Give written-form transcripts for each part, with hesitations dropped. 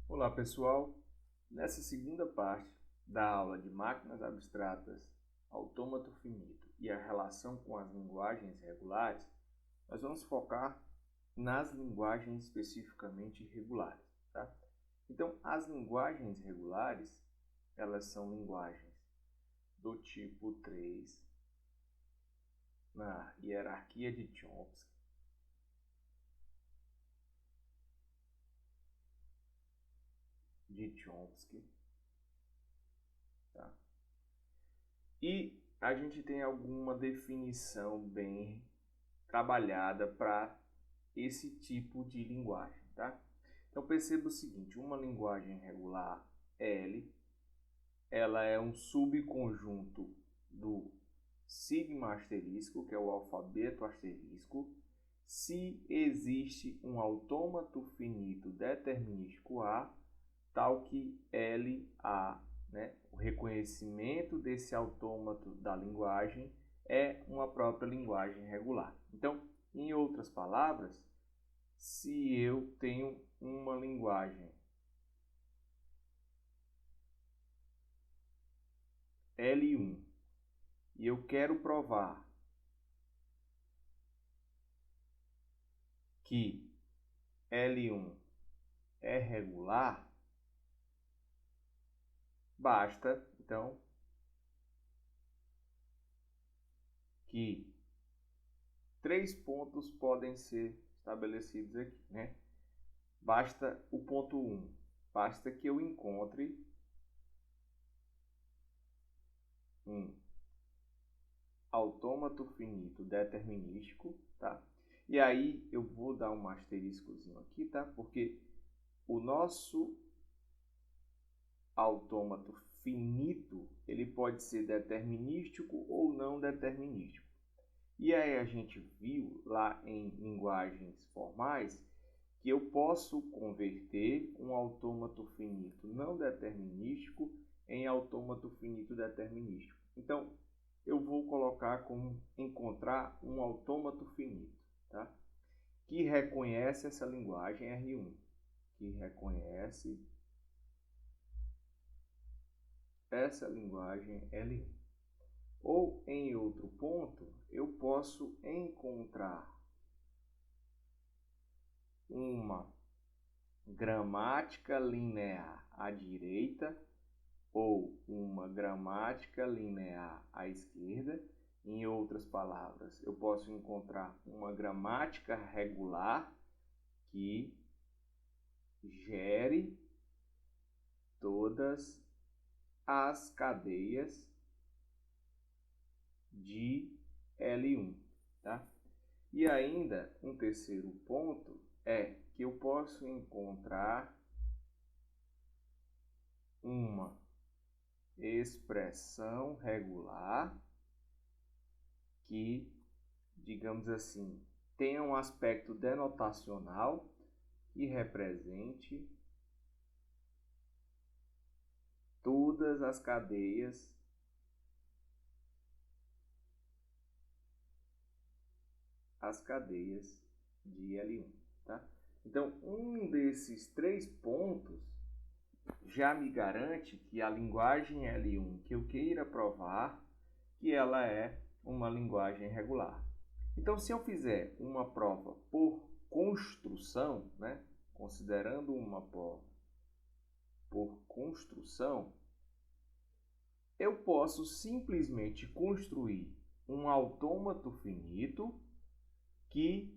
Olá pessoal, nessa segunda parte da aula de máquinas abstratas, autômato finito e a relação com as linguagens regulares, nós vamos focar nas linguagens especificamente regulares. Tá? Então, as linguagens regulares, elas são linguagens do tipo 3, na hierarquia de Chomsky, tá? E a gente tem alguma definição bem trabalhada para esse tipo de linguagem, tá? Então perceba o seguinte, uma linguagem regular L, ela é um subconjunto do sigma asterisco, que é o alfabeto asterisco, se existe um autômato finito determinístico A, tal que LA, né? O reconhecimento desse autômato da linguagem é uma própria linguagem regular. Então, em outras palavras, se eu tenho uma linguagem L1 e eu quero provar que L1 é regular, basta, então, que 3 pontos podem ser estabelecidos aqui, né? Basta o ponto 1, basta que eu encontre um autômato finito determinístico, tá? E aí eu vou dar um asteriscozinho aqui, tá? Porque o nosso autômato finito, ele pode ser determinístico ou não determinístico. E aí a gente viu lá em linguagens formais que eu posso converter um autômato finito não determinístico em autômato finito determinístico. Então, eu vou colocar como encontrar um autômato finito, tá? Que reconhece essa linguagem R1, que reconhece essa linguagem L1. Ou, em outro ponto, eu posso encontrar uma gramática linear à direita ou uma gramática linear à esquerda. Em outras palavras, eu posso encontrar uma gramática regular que gere todas as cadeias de L1, tá? E ainda um terceiro ponto é que eu posso encontrar uma expressão regular que, digamos assim, tenha um aspecto denotacional que represente todas as cadeias de L1, tá? Então, um desses 3 pontos já me garante que a linguagem L1 que eu queira provar, que ela é uma linguagem regular. Então, se eu fizer uma prova por construção, né, considerando uma prova por construção, eu posso simplesmente construir um autômato finito que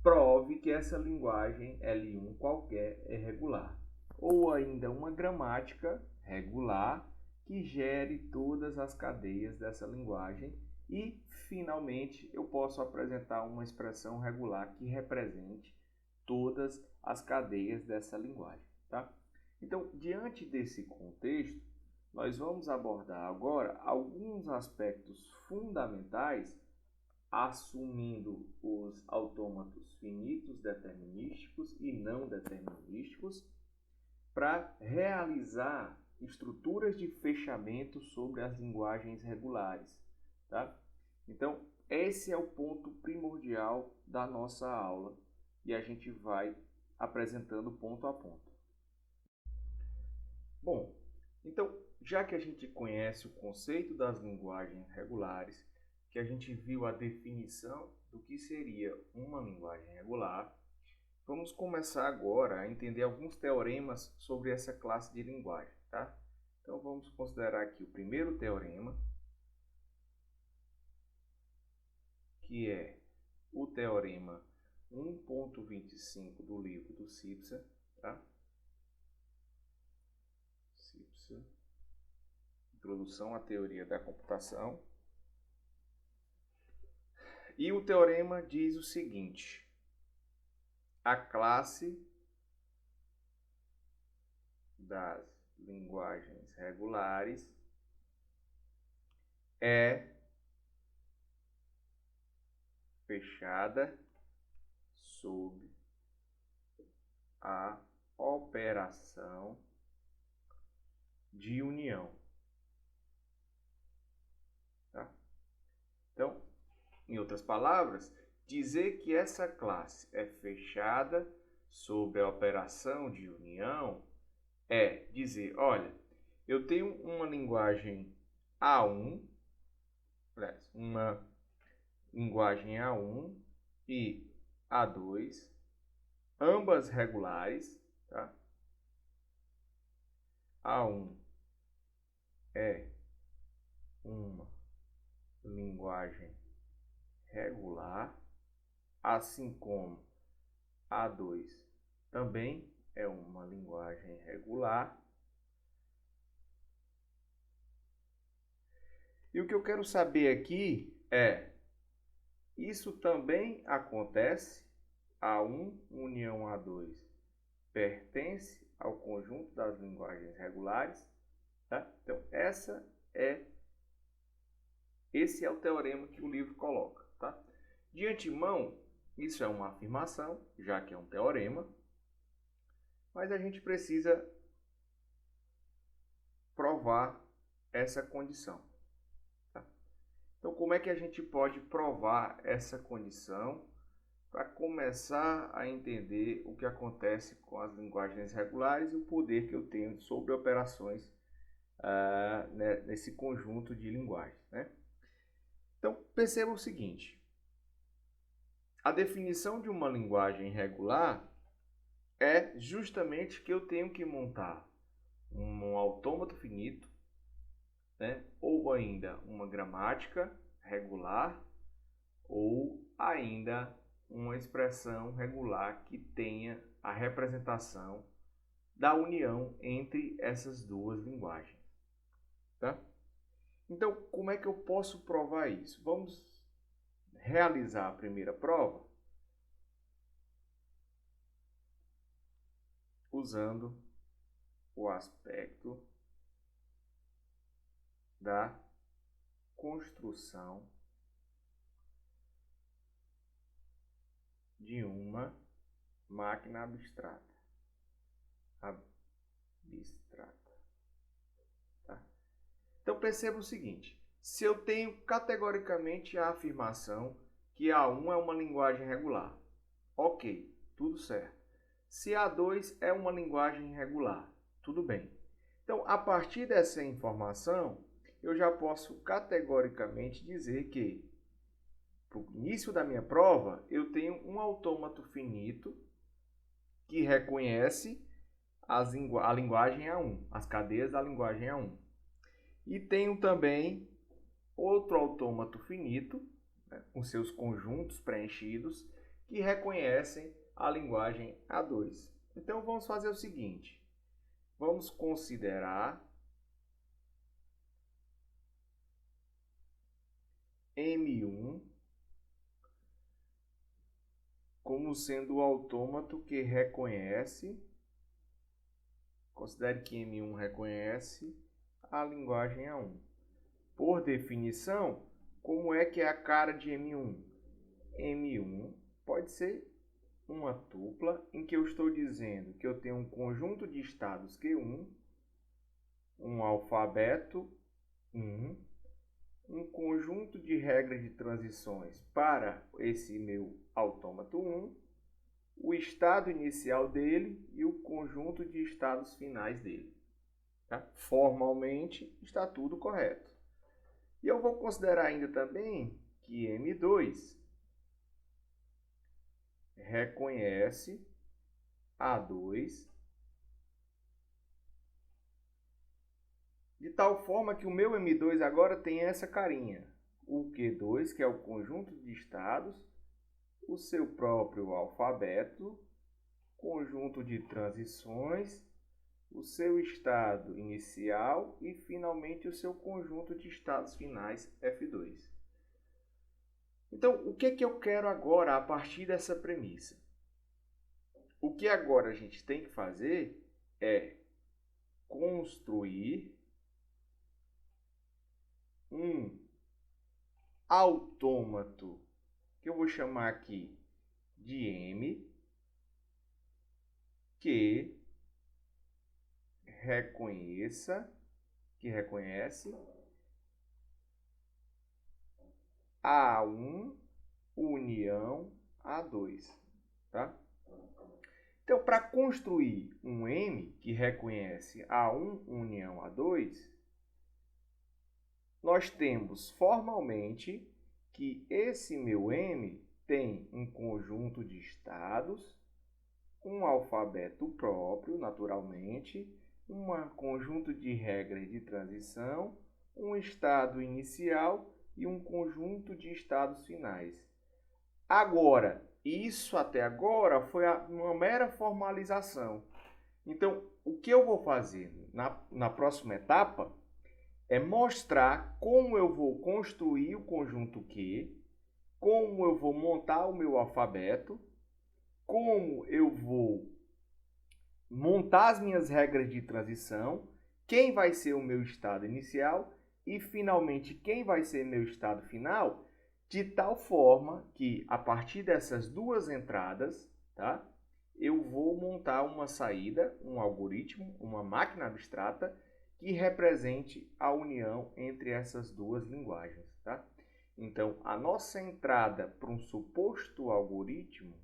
prove que essa linguagem L1 qualquer é regular. Ou ainda uma gramática regular que gere todas as cadeias dessa linguagem. E, finalmente, eu posso apresentar uma expressão regular que represente todas as cadeias dessa linguagem. Tá? Então, diante desse contexto, nós vamos abordar agora alguns aspectos fundamentais assumindo os autômatos finitos determinísticos e não determinísticos para realizar estruturas de fechamento sobre as linguagens regulares, tá? Então, esse é o ponto primordial da nossa aula e a gente vai apresentando ponto a ponto. Bom, então, já que a gente conhece o conceito das linguagens regulares, que a gente viu a definição do que seria uma linguagem regular, vamos começar agora a entender alguns teoremas sobre essa classe de linguagem, tá? Então, vamos considerar aqui o primeiro teorema, que é o teorema 1.25 do livro do Sipsa, tá? Sipsa, Introdução à Teoria da Computação. E o teorema diz o seguinte: a classe das linguagens regulares é fechada sob a operação de união. Tá? Então, em outras palavras, dizer que essa classe é fechada sob a operação de união é dizer, olha, eu tenho uma linguagem A1, uma linguagem A1 e A2, ambas regulares, tá? A1 é uma linguagem regular, assim como A2 também é uma linguagem regular. E o que eu quero saber aqui é, isso também acontece, A1 união A2 pertence ao conjunto das linguagens regulares, tá? Então, esse é o teorema que o livro coloca, tá? De antemão, isso é uma afirmação, já que é um teorema, mas a gente precisa provar essa condição. Tá? Então, como é que a gente pode provar essa condição para começar a entender o que acontece com as linguagens regulares e o poder que eu tenho sobre operações nesse conjunto de linguagens, né? Então, perceba o seguinte: a definição de uma linguagem regular é justamente que eu tenho que montar um autômato finito, né? Ou ainda uma gramática regular, ou ainda uma expressão regular que tenha a representação da união entre essas duas linguagens. Tá? Então, como é que eu posso provar isso? Vamos realizar a primeira prova usando o aspecto da construção de uma máquina abstrata. Tá? Então perceba o seguinte: se eu tenho categoricamente a afirmação que A1 é uma linguagem regular, ok, tudo certo. Se A2 é uma linguagem regular, tudo bem. Então, a partir dessa informação, eu já posso categoricamente dizer que, para o início da minha prova, eu tenho um autômato finito que reconhece a linguagem A1, as cadeias da linguagem A1. E tenho também outro autômato finito, né, com seus conjuntos preenchidos, que reconhecem a linguagem A2. Então, vamos fazer o seguinte. Vamos considerar M1 como sendo o autômato que reconhece, considere que M1 reconhece a linguagem A1. Por definição, como é que é a cara de M1? M1 pode ser uma tupla em que eu estou dizendo que eu tenho um conjunto de estados Q1, um alfabeto 1, um conjunto de regras de transições para esse meu autômato 1 o estado inicial dele e o conjunto de estados finais dele. Tá? Formalmente está tudo correto. E eu vou considerar ainda também que M2 reconhece A2 de tal forma que o meu M2 agora tem essa carinha. O Q2, que é o conjunto de estados, o seu próprio alfabeto, conjunto de transições, o seu estado inicial e, finalmente, o seu conjunto de estados finais, F2. Então, o que é que eu quero agora a partir dessa premissa? O que agora a gente tem que fazer é construir um autômato, que eu vou chamar aqui de M, que reconhece A1 união A2, tá? Então, para construir um M que reconhece A1 união A2, nós temos formalmente que esse meu M tem um conjunto de estados, um alfabeto próprio, naturalmente, um conjunto de regras de transição, um estado inicial e um conjunto de estados finais. Agora, isso até agora foi uma mera formalização. Então, o que eu vou fazer na próxima etapa é mostrar como eu vou construir o conjunto Q, como eu vou montar o meu alfabeto, como eu vou montar as minhas regras de transição, quem vai ser o meu estado inicial e, finalmente, quem vai ser meu estado final, de tal forma que, a partir dessas duas entradas, tá, eu vou montar uma saída, um algoritmo, uma máquina abstrata, que represente a união entre essas duas linguagens. Tá? Então, a nossa entrada para um suposto algoritmo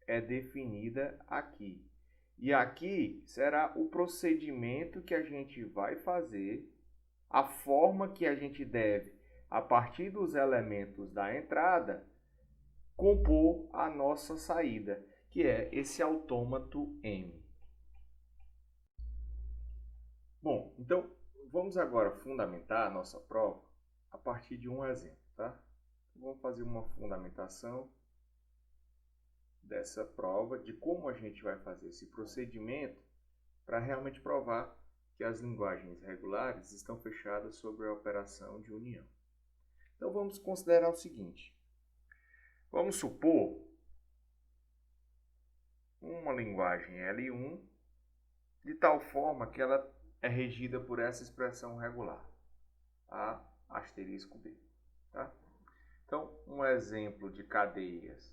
é definida aqui. E aqui será o procedimento que a gente vai fazer, a forma que a gente deve, a partir dos elementos da entrada, compor a nossa saída, que é esse autômato M. Bom, então vamos agora fundamentar a nossa prova a partir de um exemplo, tá? Vamos fazer uma fundamentação dessa prova, de como a gente vai fazer esse procedimento para realmente provar que as linguagens regulares estão fechadas sobre a operação de união. Então vamos considerar o seguinte. Vamos supor uma linguagem L1 de tal forma que ela é regida por essa expressão regular, A asterisco B. Tá? Então, um exemplo de cadeias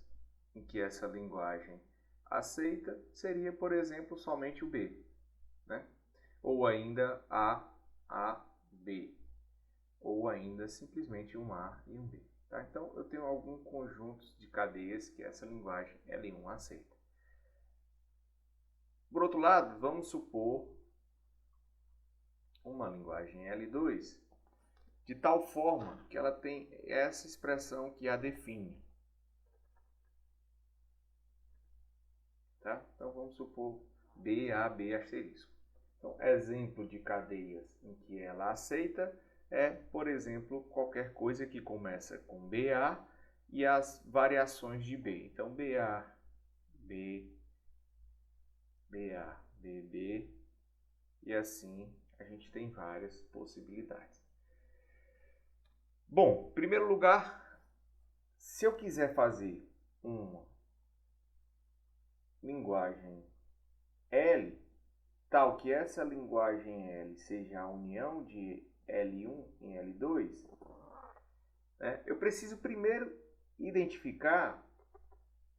em que essa linguagem aceita seria, por exemplo, somente o B, né? Ou ainda A, B, ou ainda simplesmente um A e um B. Tá? Então, eu tenho alguns conjuntos de cadeias que essa linguagem L1 aceita. Por outro lado, vamos supor uma linguagem L2 de tal forma que ela tem essa expressão que a define. Tá? Então, vamos supor B, A, B asterisco. Então, exemplo de cadeias em que ela aceita é, por exemplo, qualquer coisa que começa com BA e as variações de B. Então, BA, B, BA, BB, e assim a gente tem várias possibilidades. Bom, em primeiro lugar, se eu quiser fazer uma linguagem L, tal que essa linguagem L seja a união de L1 em L2, né, eu preciso primeiro identificar,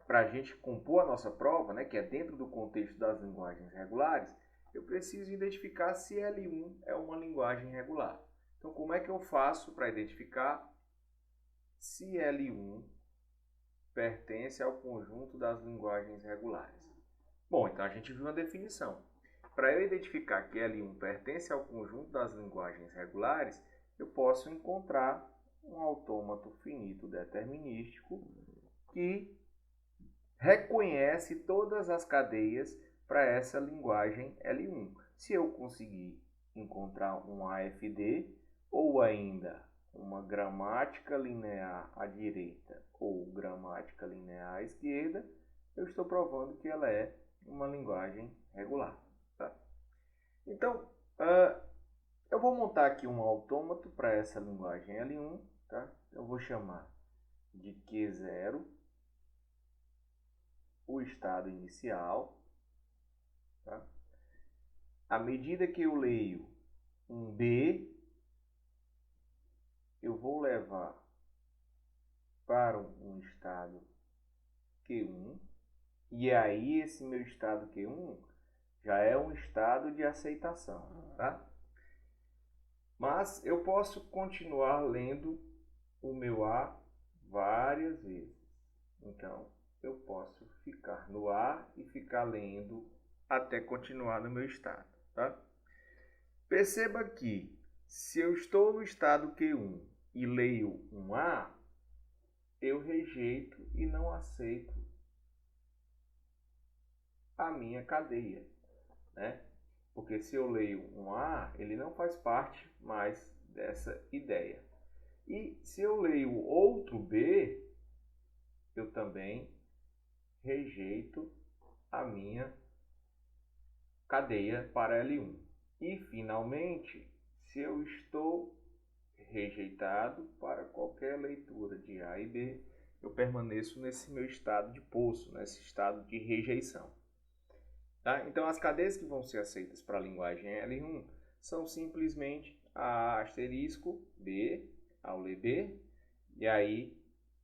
para a gente compor a nossa prova, né, que é dentro do contexto das linguagens regulares, eu preciso identificar se L1 é uma linguagem regular. Então, como é que eu faço para identificar se L1 pertence ao conjunto das linguagens regulares. Bom, então a gente viu uma definição. Para eu identificar que L1 pertence ao conjunto das linguagens regulares, eu posso encontrar um autômato finito determinístico que reconhece todas as cadeias para essa linguagem L1. Se eu conseguir encontrar um AFD ou ainda uma gramática linear à direita ou gramática linear à esquerda, eu estou provando que ela é uma linguagem regular. Tá? Então, eu vou montar aqui um autômato para essa linguagem L1. Tá? Eu vou chamar de Q0 o estado inicial. Tá? À medida que eu leio um B, eu vou levar para um estado Q1. E aí esse meu estado Q1 já é um estado de aceitação. Tá? Mas eu posso continuar lendo o meu A várias vezes. Então, eu posso ficar no A e ficar lendo até continuar no meu estado. Tá? Perceba que, se eu estou no estado Q1 e leio um A, eu rejeito e não aceito a minha cadeia. Né? Porque se eu leio um A, ele não faz parte mais dessa ideia. E se eu leio outro B, eu também rejeito a minha cadeia para L1. E, finalmente, se eu estou rejeitado para qualquer leitura de A e B, eu permaneço nesse meu estado de poço, nesse estado de rejeição. Tá? Então, as cadeias que vão ser aceitas para a linguagem L1 são simplesmente A asterisco B, ao ler B, e aí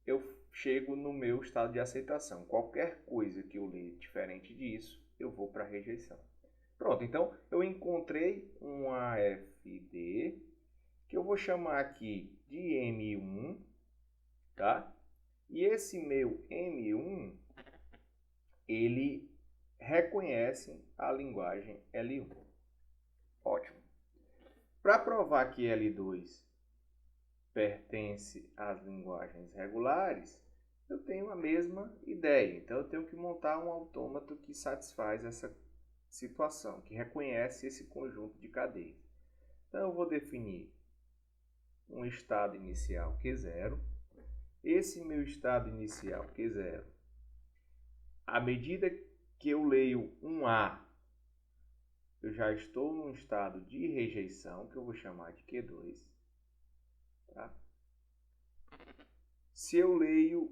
eu chego no meu estado de aceitação. Qualquer coisa que eu ler diferente disso, eu vou para a rejeição. Pronto, então eu encontrei um AFD que eu vou chamar aqui de M1, tá? E esse meu M1, ele reconhece a linguagem L1. Ótimo. Para provar que L2 pertence às linguagens regulares, eu tenho a mesma ideia. Então, eu tenho que montar um autômato que satisfaz essa situação, que reconhece esse conjunto de cadeias. Então, eu vou definir um estado inicial Q0. Esse meu estado inicial Q0, à medida que eu leio um A, eu já estou num estado de rejeição, que eu vou chamar de Q2. Tá? Se eu leio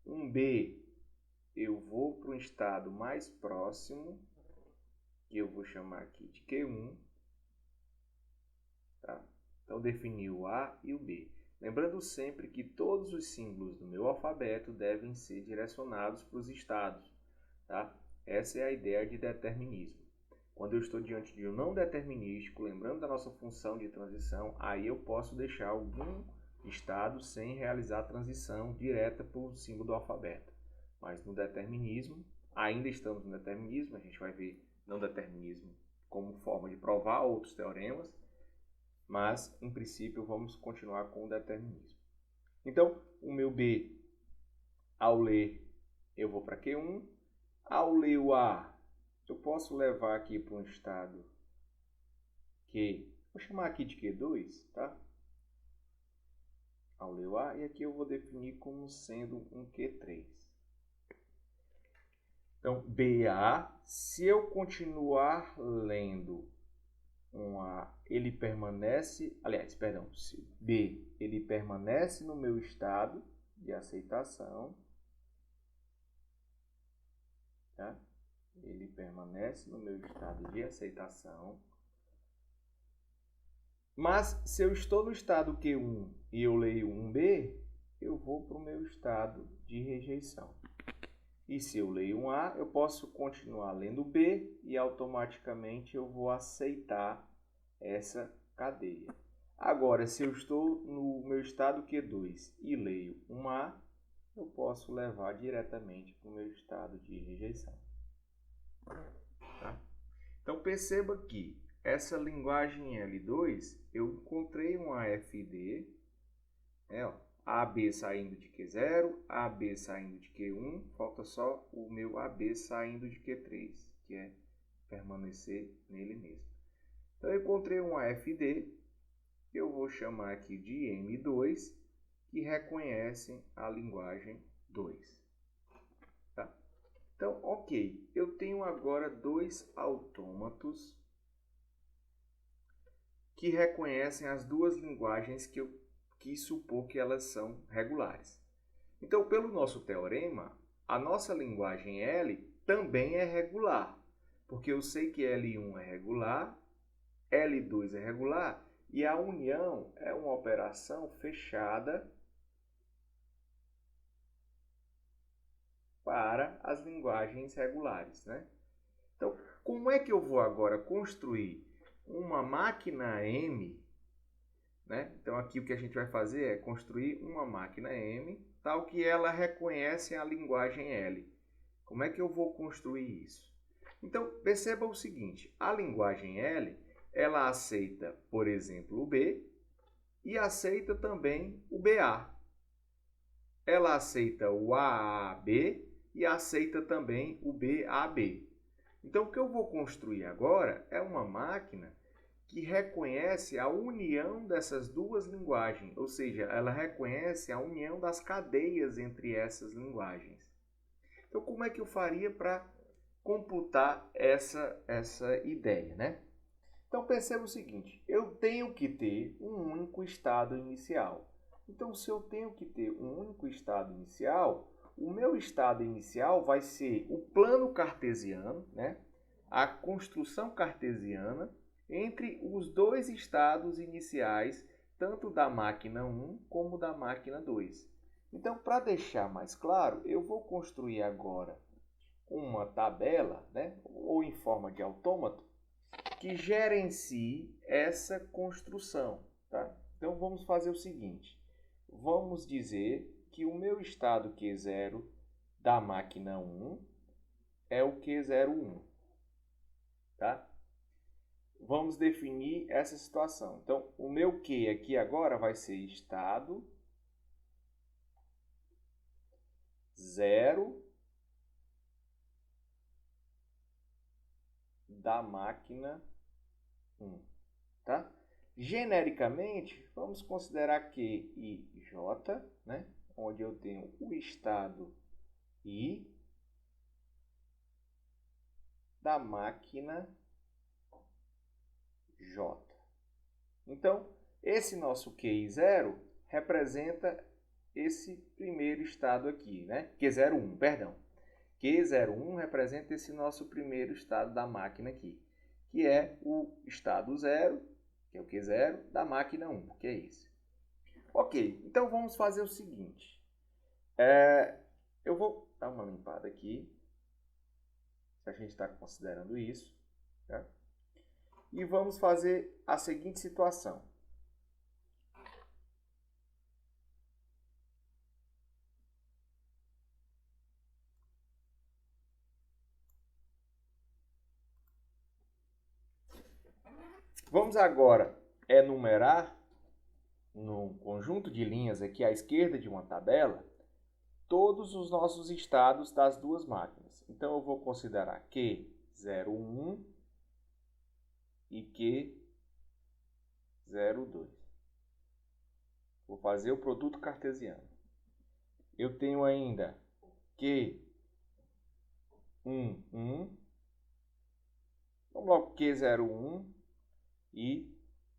um B, eu vou para um estado mais próximo, que eu vou chamar aqui de Q1. Tá? Então, defini o A e o B. Lembrando sempre que todos os símbolos do meu alfabeto devem ser direcionados para os estados. Tá? Essa é a ideia de determinismo. Quando eu estou diante de um não determinístico, lembrando da nossa função de transição, aí eu posso deixar algum estado sem realizar a transição direta para o símbolo do alfabeto. Mas no determinismo, ainda estamos no determinismo, a gente vai ver não determinismo como forma de provar outros teoremas, mas em princípio vamos continuar com o determinismo. Então, o meu B, ao ler, eu vou para Q1. Ao ler o A, eu posso levar aqui para um estado Q, vou chamar aqui de Q2, tá? Ao ler o A, e aqui eu vou definir como sendo um Q3. Então, BA, se eu continuar lendo um A, ele permanece, se B, ele permanece no meu estado de aceitação, tá? Ele permanece no meu estado de aceitação. Mas se eu estou no estado Q1 e eu leio um B, eu vou para o meu estado de rejeição. E se eu leio um A, eu posso continuar lendo B e automaticamente eu vou aceitar essa cadeia. Agora, se eu estou no meu estado Q2 e leio um A, eu posso levar diretamente para o meu estado de rejeição. Tá? Então perceba que essa linguagem L2, eu encontrei um AFD, ó, AB saindo de Q0, AB saindo de Q1, falta só o meu AB saindo de Q3, que é permanecer nele mesmo. Então eu encontrei um AFD, que eu vou chamar aqui de M2, que reconhece a linguagem 2. Tá? Então, ok, eu tenho agora dois autômatos que reconhecem as duas linguagens que eu quis supor que elas são regulares. Então, pelo nosso teorema, a nossa linguagem L também é regular, porque eu sei que L1 é regular, L2 é regular, e a união é uma operação fechada para as linguagens regulares, né? Então, como é que eu vou agora construir uma máquina M, né? Então, aqui o que a gente vai fazer é construir uma máquina M, tal que ela reconhece a linguagem L. Como é que eu vou construir isso? Então, perceba o seguinte, a linguagem L, ela aceita, por exemplo, o B e aceita também o BA. Ela aceita o AAB e aceita também o BAB. Então, o que eu vou construir agora é uma máquina que reconhece a união dessas duas linguagens, ou seja, ela reconhece a união das cadeias entre essas linguagens. Então, como é que eu faria para computar essa ideia, né? Então, perceba o seguinte, eu tenho que ter um único estado inicial. Então, se eu tenho que ter um único estado inicial, o meu estado inicial vai ser o plano cartesiano, né? A construção cartesiana entre os dois estados iniciais, tanto da máquina 1 como da máquina 2. Então, para deixar mais claro, eu vou construir agora uma tabela, né? Ou em forma de autômato, que gerencie essa construção. Tá? Então, vamos fazer o seguinte. Vamos dizer que o meu estado Q0 da máquina 1 é o Q01. Tá? Vamos definir essa situação. Então, o meu Q aqui agora vai ser estado 0 da máquina 1. Tá? Genericamente, vamos considerar Q e J, né? Onde eu tenho o estado I da máquina J. Então, esse nosso QI0 representa esse primeiro estado aqui, né? Q01, perdão. Q01 representa esse nosso primeiro estado da máquina aqui, que é o estado 0, que é o Q0, da máquina 1, que é esse. Ok, então vamos fazer o seguinte. Eu vou dar uma limpada aqui, se a gente está considerando isso. Tá? E vamos fazer a seguinte situação. Vamos agora enumerar num conjunto de linhas aqui à esquerda de uma tabela todos os nossos estados das duas máquinas. Então eu vou considerar Q01 e Q02. Vou fazer o produto cartesiano. Eu tenho ainda Q11. Vamos logo Q01 e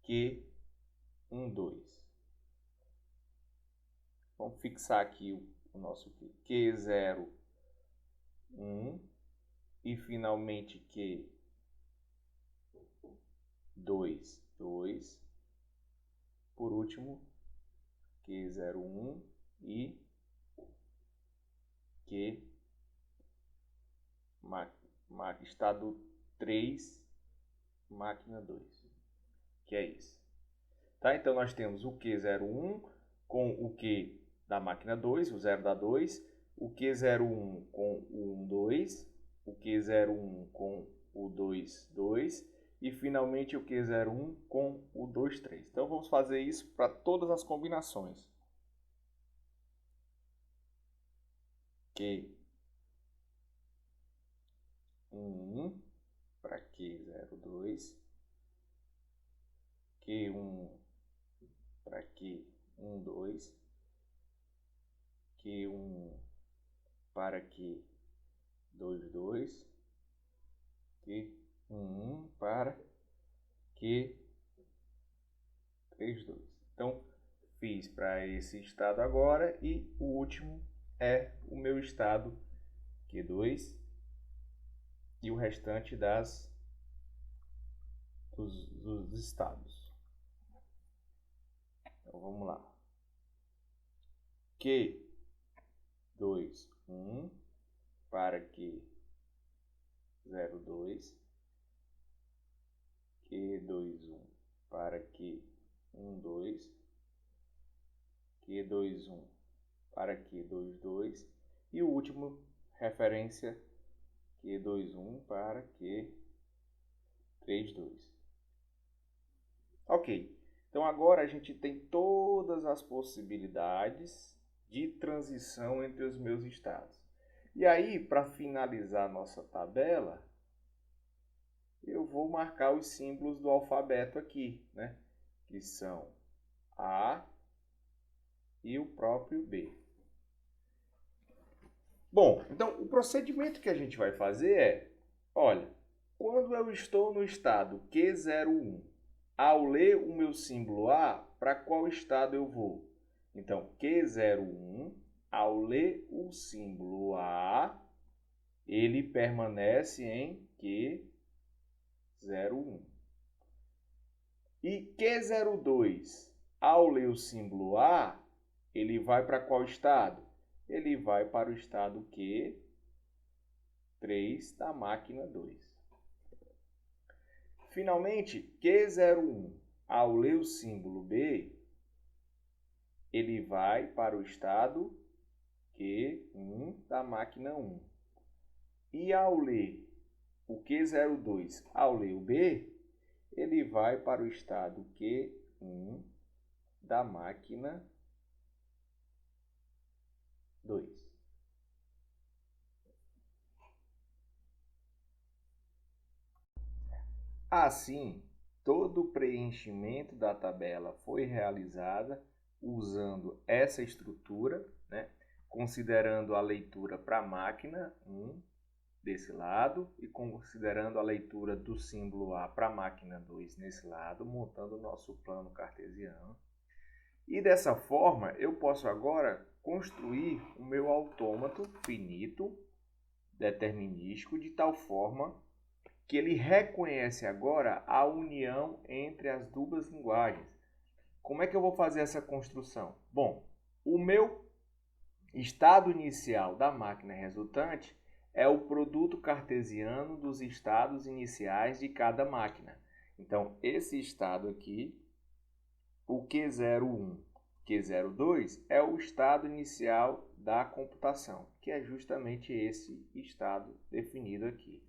Q12. Vamos fixar aqui o nosso Q01 e finalmente Q22. Por último, Q01 e estado 3, máquina 2. Que é isso. Tá? Então, nós temos o Q01 com o Q da máquina 2, o 0 dá 2, o Q01 com o 1, 2, o Q01 com o 2, 2 e finalmente o Q01 com o 2, 3. Então vamos fazer isso para todas as combinações. Q1 para Q02, Q1 para Q12, Q1 para Q22, Q11 para Q32. Então, fiz para esse estado agora e o último é o meu estado Q2 e o restante dos estados. Então, vamos lá. Q21 para Q02, Q21 para Q12, Q21 para Q22 e o último referência Q21 para Q32. Ok, então agora a gente tem todas as possibilidades de transição entre os meus estados. E aí, para finalizar a nossa tabela, eu vou marcar os símbolos do alfabeto aqui, né? Que são A e o próprio B. Bom, então o procedimento que a gente vai fazer é, olha, quando eu estou no estado Q01, ao ler o meu símbolo A, para qual estado eu vou? Então, Q01, ao ler o símbolo A, ele permanece em Q01. E Q02, ao ler o símbolo A, ele vai para qual estado? Ele vai para o estado Q3 da máquina 2. Finalmente, Q01, ao ler o símbolo B, ele vai para o estado Q1 da máquina 1. E ao ler o Q02, ao ler o B, ele vai para o estado Q1 da máquina 2. Assim, todo o preenchimento da tabela foi realizado usando essa estrutura, né? Considerando a leitura para a máquina 1 desse lado e considerando a leitura do símbolo A para a máquina 2 nesse lado, montando o nosso plano cartesiano. E dessa forma, eu posso agora construir o meu autômato finito determinístico de tal forma que ele reconhece agora a união entre as duas linguagens. Como é que eu vou fazer essa construção? Bom, o meu estado inicial da máquina resultante é o produto cartesiano dos estados iniciais de cada máquina. Então, esse estado aqui, o Q01, Q02, é o estado inicial da computação, que é justamente esse estado definido aqui.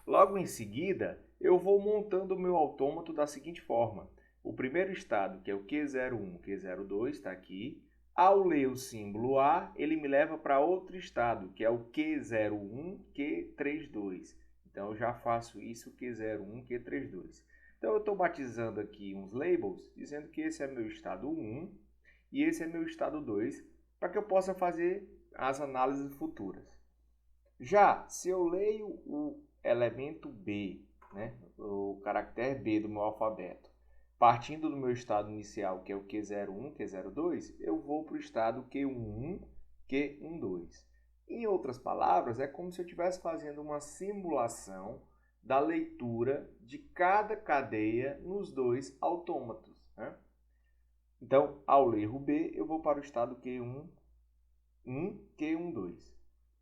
Logo em seguida, eu vou montando o meu autômato da seguinte forma. O primeiro estado, que é o Q01, Q02, está aqui. Ao ler o símbolo A, ele me leva para outro estado, que é o Q01, Q32. Então, eu já faço isso, Q01, Q32. Então, eu estou batizando aqui uns labels, dizendo que esse é meu estado 1 e esse é meu estado 2, para que eu possa fazer as análises futuras. Já, se eu leio o elemento B, né, o caractere B do meu alfabeto, partindo do meu estado inicial, que é o Q01, Q02, eu vou para o estado Q11, Q12. Em outras palavras, é como se eu estivesse fazendo uma simulação da leitura de cada cadeia nos dois autômatos, né? Então, ao ler o B, eu vou para o estado Q11, Q12.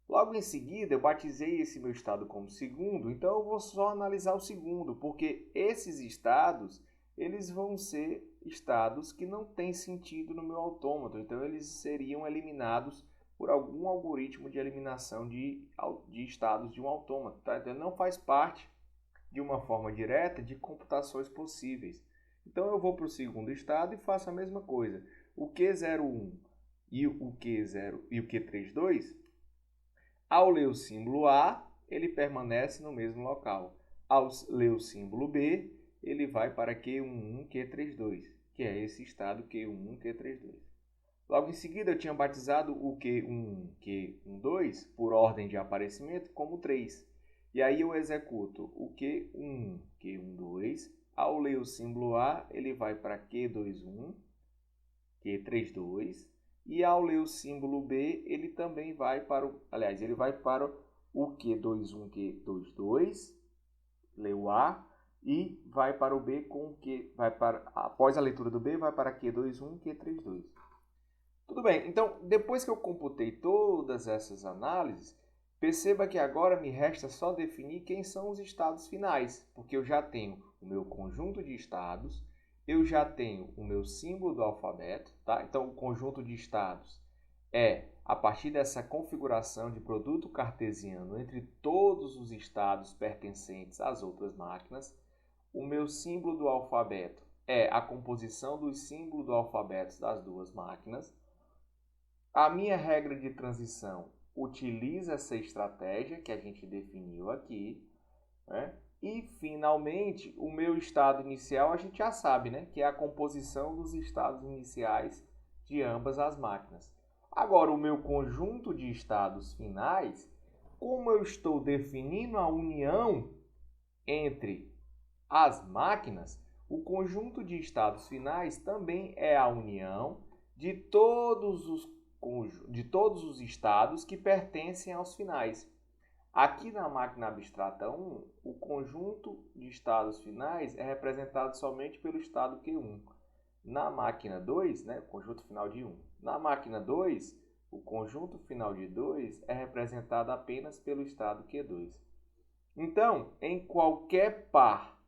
Logo em seguida, eu batizei esse meu estado como segundo, então eu vou só analisar o segundo, porque esses estados eles vão ser estados que não têm sentido no meu autômato. Então, eles seriam eliminados por algum algoritmo de eliminação de estados de um autômato. Tá? Então, não faz parte de uma forma direta de computações possíveis. Então, eu vou para o segundo estado e faço a mesma coisa. O Q01 e o Q0 e o Q32, ao ler o símbolo A, ele permanece no mesmo local. Ao ler o símbolo B, ele vai para Q11, Q32, que é esse estado Q11, Q32. Logo em seguida, eu tinha batizado o Q1, Q12, por ordem de aparecimento, como 3. E aí eu executo o Q1, Q12. Ao ler o símbolo A, ele vai para Q21, Q32. E ao ler o símbolo B, ele também vai para o... Aliás, ele vai para o Q21, Q22, leu A, e vai para o B com o Q... após a leitura do B, vai para Q21, Q32. Tudo bem, então depois que eu computei todas essas análises, perceba que agora me resta só definir quem são os estados finais, porque eu já tenho o meu conjunto de estados, eu já tenho o meu símbolo do alfabeto, tá? Então o conjunto de estados é a partir dessa configuração de produto cartesiano entre todos os estados pertencentes às outras máquinas. O meu símbolo do alfabeto é a composição dos símbolos do alfabeto das duas máquinas. A minha regra de transição utiliza essa estratégia que a gente definiu aqui, né? E, finalmente, o meu estado inicial a gente já sabe, né? Que é a composição dos estados iniciais de ambas as máquinas. Agora, o meu conjunto de estados finais, como eu estou definindo a união entre as máquinas, o conjunto de estados finais também é a união de todos os estados que pertencem aos finais. Aqui na máquina abstrata 1, o conjunto de estados finais é representado somente pelo estado Q1. Na máquina 2, né, o conjunto final de 1. Na máquina 2, o conjunto final de 2 é representado apenas pelo estado Q2. Então, em qualquer par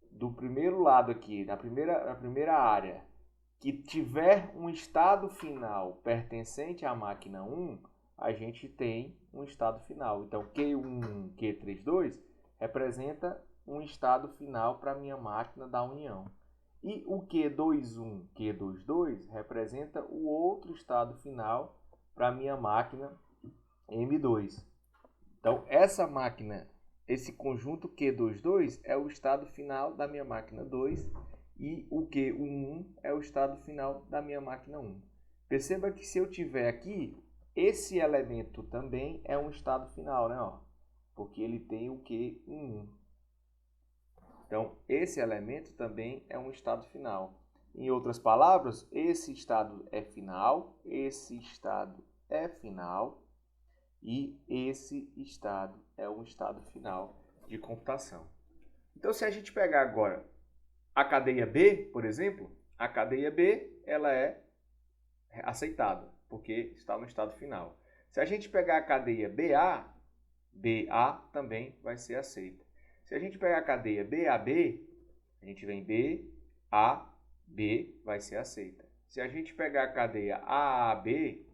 do primeiro lado aqui, na primeira área, que tiver um estado final pertencente à máquina 1, a gente tem um estado final. Então, Q1, Q32 representa um estado final para a minha máquina da união. E o Q21, Q22 representa o outro estado final para a minha máquina M2. Então, essa máquina, esse conjunto Q22 é o estado final da minha máquina 2 e o Q11 é o estado final da minha máquina 1. Perceba que se eu tiver aqui, esse elemento também é um estado final, né? Ó, porque ele tem o Q11. Então, esse elemento também é um estado final. Em outras palavras, esse estado é final, esse estado é final e esse estado é um estado final de computação. Então, se a gente pegar agora a cadeia B, por exemplo, a cadeia B ela é aceitável, porque está no estado final. Se a gente pegar a cadeia BA, BA também vai ser aceita. Se a gente pegar a cadeia BAB, a gente vem B, A, B, vai ser aceita. Se a gente pegar a cadeia AAB,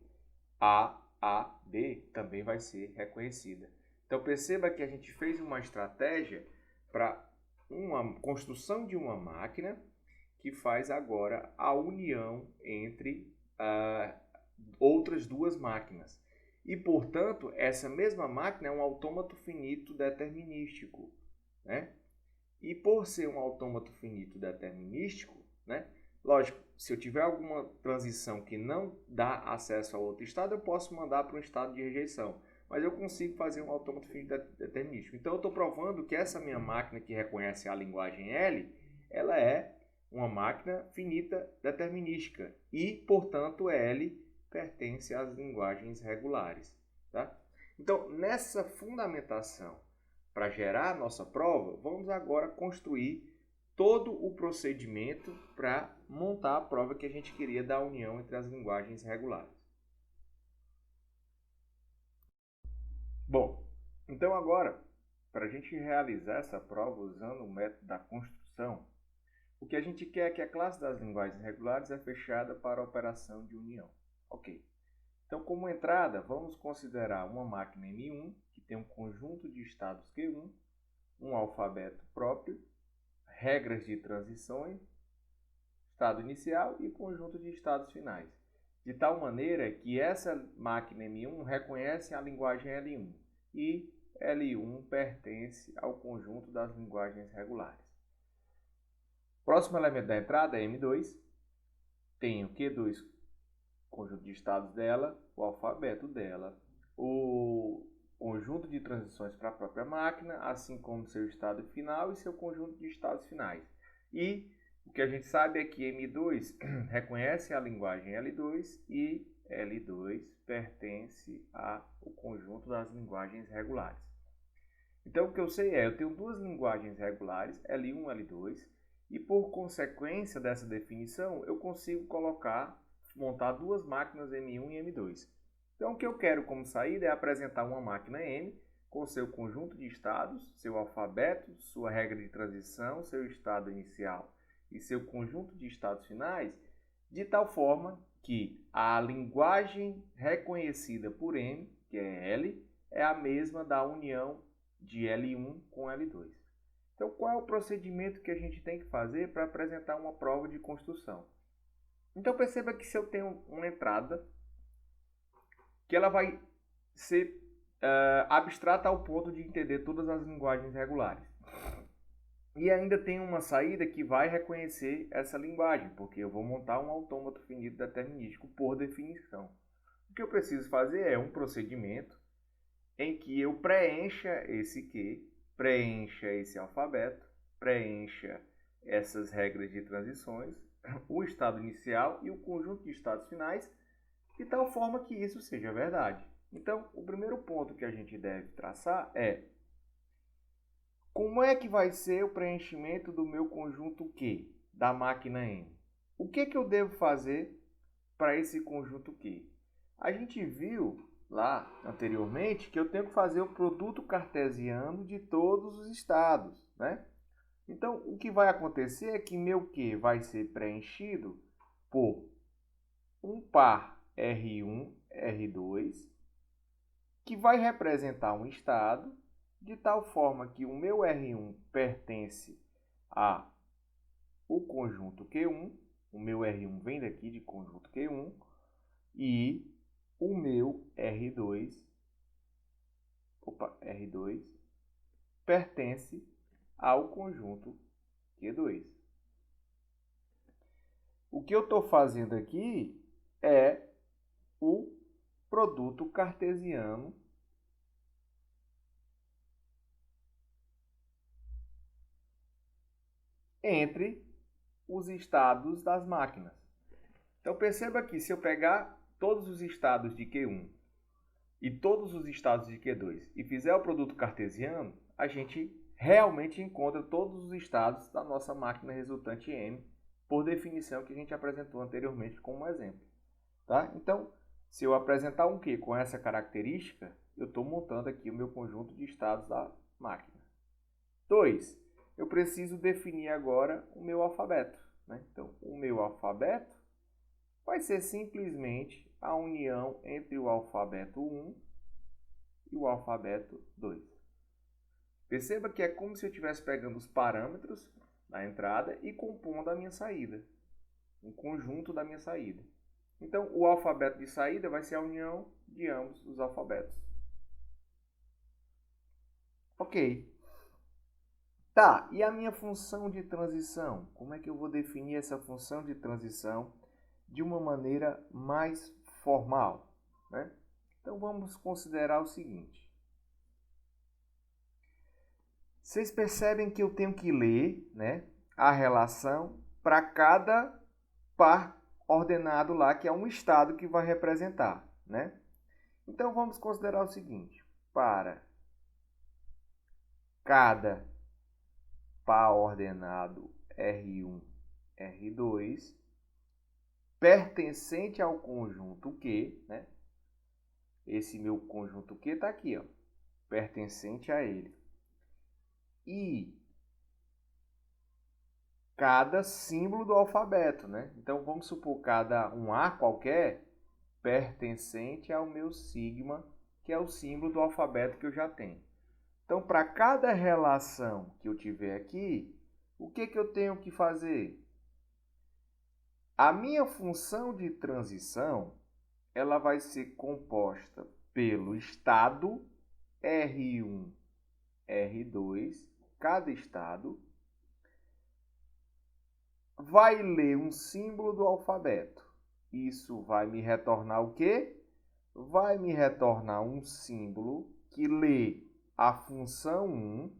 AAB também vai ser reconhecida. Então perceba que a gente fez uma estratégia para uma construção de uma máquina que faz agora a união entre outras duas máquinas. E, portanto, essa mesma máquina é um autômato finito determinístico, né? E por ser um autômato finito determinístico, né? Lógico, se eu tiver alguma transição que não dá acesso a outro estado, eu posso mandar para um estado de rejeição. Mas eu consigo fazer um autômato finito determinístico. Então, eu estou provando que essa minha máquina que reconhece a linguagem L, ela é uma máquina finita determinística. E, portanto, L pertence às linguagens regulares. Tá? Então, nessa fundamentação para gerar a nossa prova, vamos agora construir todo o procedimento para montar a prova que a gente queria da união entre as linguagens regulares. Bom, então agora, para a gente realizar essa prova usando o método da construção, O que a gente quer é que a classe das linguagens regulares é fechada para a operação de união. Ok. Então, como entrada, vamos considerar uma máquina M1, que tem um conjunto de estados Q1, um alfabeto próprio, regras de transições, estado inicial e conjunto de estados finais. De tal maneira que essa máquina M1 reconhece a linguagem L1 e L1 pertence ao conjunto das linguagens regulares. Próximo elemento da entrada é M2. Tem o Q2, conjunto de estados dela, o alfabeto dela, o conjunto de transições para a própria máquina, assim como seu estado final e seu conjunto de estados finais. E o que a gente sabe é que M2 reconhece a linguagem L2 e L2 pertence ao conjunto das linguagens regulares. Então, o que eu sei é, eu tenho duas linguagens regulares, L1 e L2, e por consequência dessa definição, eu consigo montar duas máquinas M1 e M2. Então, o que eu quero como saída é apresentar uma máquina M com seu conjunto de estados, seu alfabeto, sua regra de transição, seu estado inicial e seu conjunto de estados finais, de tal forma que a linguagem reconhecida por M, que é L, é a mesma da união de L1 com L2. Então, qual é o procedimento que a gente tem que fazer para apresentar uma prova de construção? Então, perceba que se eu tenho uma entrada, que ela vai ser abstrata ao ponto de entender todas as linguagens regulares. E ainda tem uma saída que vai reconhecer essa linguagem, porque eu vou montar um autômato finito determinístico por definição. O que eu preciso fazer é um procedimento em que eu preencha esse Q, preencha esse alfabeto, preencha essas regras de transições, o estado inicial e o conjunto de estados finais, de tal forma que isso seja verdade. Então, o primeiro ponto que a gente deve traçar é como é que vai ser o preenchimento do meu conjunto Q, da máquina M? O que eu devo fazer para esse conjunto Q? A gente viu lá anteriormente que eu tenho que fazer o produto cartesiano de todos os estados, né? Então, o que vai acontecer é que meu Q vai ser preenchido por um par R1, R2, que vai representar um estado, de tal forma que o meu R1 pertence ao conjunto Q1, o meu R1 vem daqui de conjunto Q1, e o meu R2 pertence ao conjunto Q2. O que eu estou fazendo aqui é o produto cartesiano entre os estados das máquinas. Então perceba que se eu pegar todos os estados de Q1 e todos os estados de Q2 e fizer o produto cartesiano, a gente realmente encontra todos os estados da nossa máquina resultante M, por definição que a gente apresentou anteriormente como exemplo. Tá? Então, se eu apresentar um Q com essa característica, eu estou montando aqui o meu conjunto de estados da máquina. 2. Eu preciso definir agora o meu alfabeto. Né? Então, o meu alfabeto vai ser simplesmente a união entre o alfabeto 1 e o alfabeto 2. Perceba que é como se eu estivesse pegando os parâmetros da entrada e compondo a minha saída, um conjunto da minha saída. Então, o alfabeto de saída vai ser a união de ambos os alfabetos. Ok. Tá, e a minha função de transição? Como é que eu vou definir essa função de transição de uma maneira mais formal? Né? Então, vamos considerar o seguinte. Vocês percebem que eu tenho que ler, né, a relação para cada par ordenado lá, que é um estado que vai representar, né? Então, vamos considerar o seguinte. Para cada par ordenado R1, R2, pertencente ao conjunto Q, né? Esse meu conjunto Q está aqui, ó, pertencente a ele. E cada símbolo do alfabeto, né? Então, vamos supor cada um A qualquer pertencente ao meu sigma, que é o símbolo do alfabeto que eu já tenho. Então, para cada relação que eu tiver aqui, o que eu tenho que fazer? A minha função de transição, ela vai ser composta pelo estado R1, R2, cada estado vai ler um símbolo do alfabeto. Isso vai me retornar o quê? Vai me retornar um símbolo que lê a função 1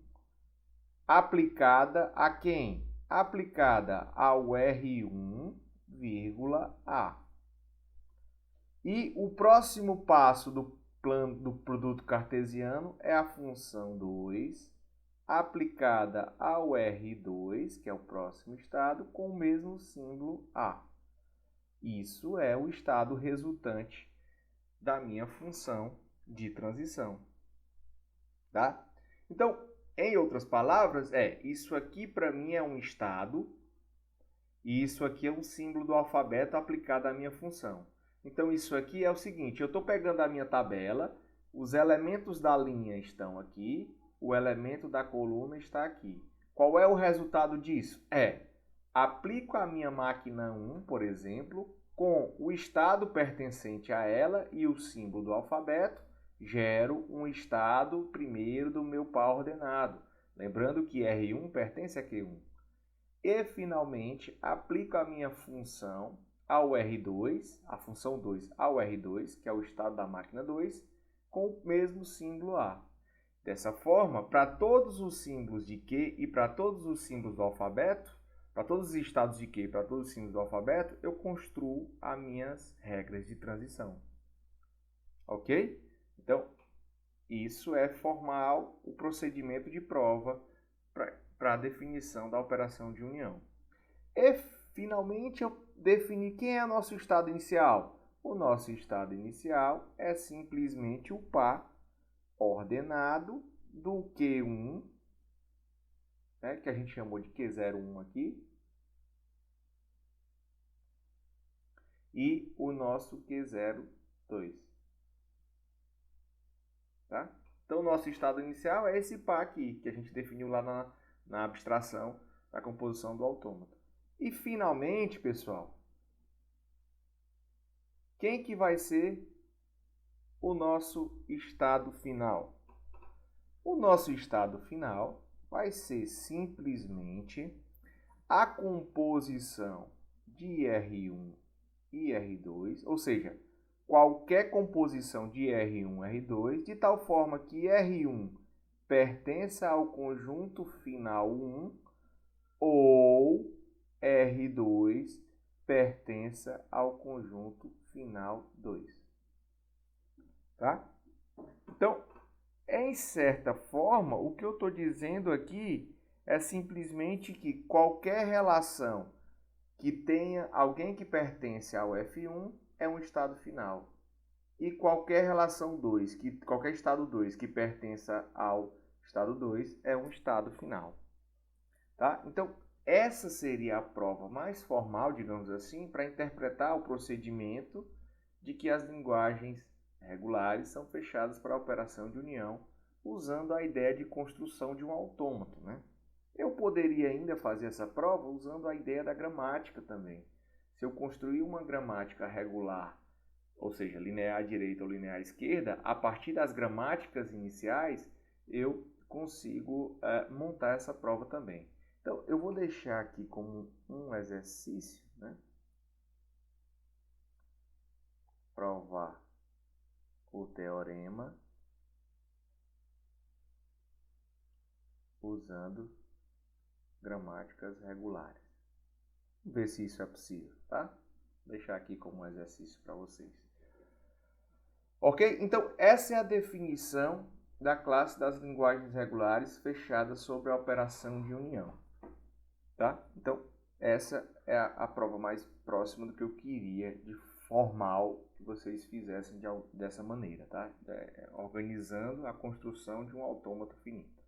aplicada a quem? Aplicada ao R1, A. E o próximo passo do produto cartesiano é a função 2 aplicada ao R2, que é o próximo estado, com o mesmo símbolo A. Isso é o estado resultante da minha função de transição. Tá? Então, em outras palavras, isso aqui para mim é um estado e isso aqui é um símbolo do alfabeto aplicado à minha função. Então, isso aqui é o seguinte, eu estou pegando a minha tabela, os elementos da linha estão aqui, o elemento da coluna está aqui. Qual é o resultado disso? Aplico a minha máquina 1, por exemplo, com o estado pertencente a ela e o símbolo do alfabeto, gero um estado primeiro do meu par ordenado. Lembrando que R1 pertence a Q1. E, finalmente, aplico a minha função ao R2, a função 2 ao R2, que é o estado da máquina 2, com o mesmo símbolo A. Dessa forma, para todos os símbolos de Q e para todos os símbolos do alfabeto, para todos os estados de Q e para todos os símbolos do alfabeto, eu construo as minhas regras de transição. Ok? Então, isso é formal o procedimento de prova para a definição da operação de união. E, finalmente, eu defini quem é o nosso estado inicial. O nosso estado inicial é simplesmente o par ordenado do Q1, né, que a gente chamou de Q01 aqui, e o nosso Q02. Tá? Então, o nosso estado inicial é esse par aqui, que a gente definiu lá na abstração da composição do autômato. E, finalmente, pessoal, quem que vai ser o nosso estado final? O nosso estado final vai ser simplesmente a composição de R1 e R2, ou seja, qualquer composição de R1 e R2, de tal forma que R1 pertença ao conjunto final 1 ou R2 pertença ao conjunto final 2. Tá? Então, em certa forma, o que eu estou dizendo aqui é simplesmente que qualquer relação que tenha alguém que pertence ao F1 é um estado final. E qualquer relação 2, qualquer estado 2 que pertença ao estado 2 é um estado final. Tá? Então, essa seria a prova mais formal, digamos assim, para interpretar o procedimento de que as linguagens regulares são fechadas para a operação de união, usando a ideia de construção de um autômato, né? Eu poderia ainda fazer essa prova usando a ideia da gramática também. Se eu construir uma gramática regular, ou seja, linear à direita ou linear à esquerda, a partir das gramáticas iniciais, eu consigo montar essa prova também. Então, eu vou deixar aqui como um exercício, né? Provar o teorema usando gramáticas regulares. Vamos ver se isso é possível, tá? Vou deixar aqui como um exercício para vocês. Ok? Então, essa é a definição da classe das linguagens regulares fechadas sobre a operação de união. Tá? Então, essa é a prova mais próxima do que eu queria de formal que vocês fizessem dessa maneira, tá? Organizando a construção de um autômato finito.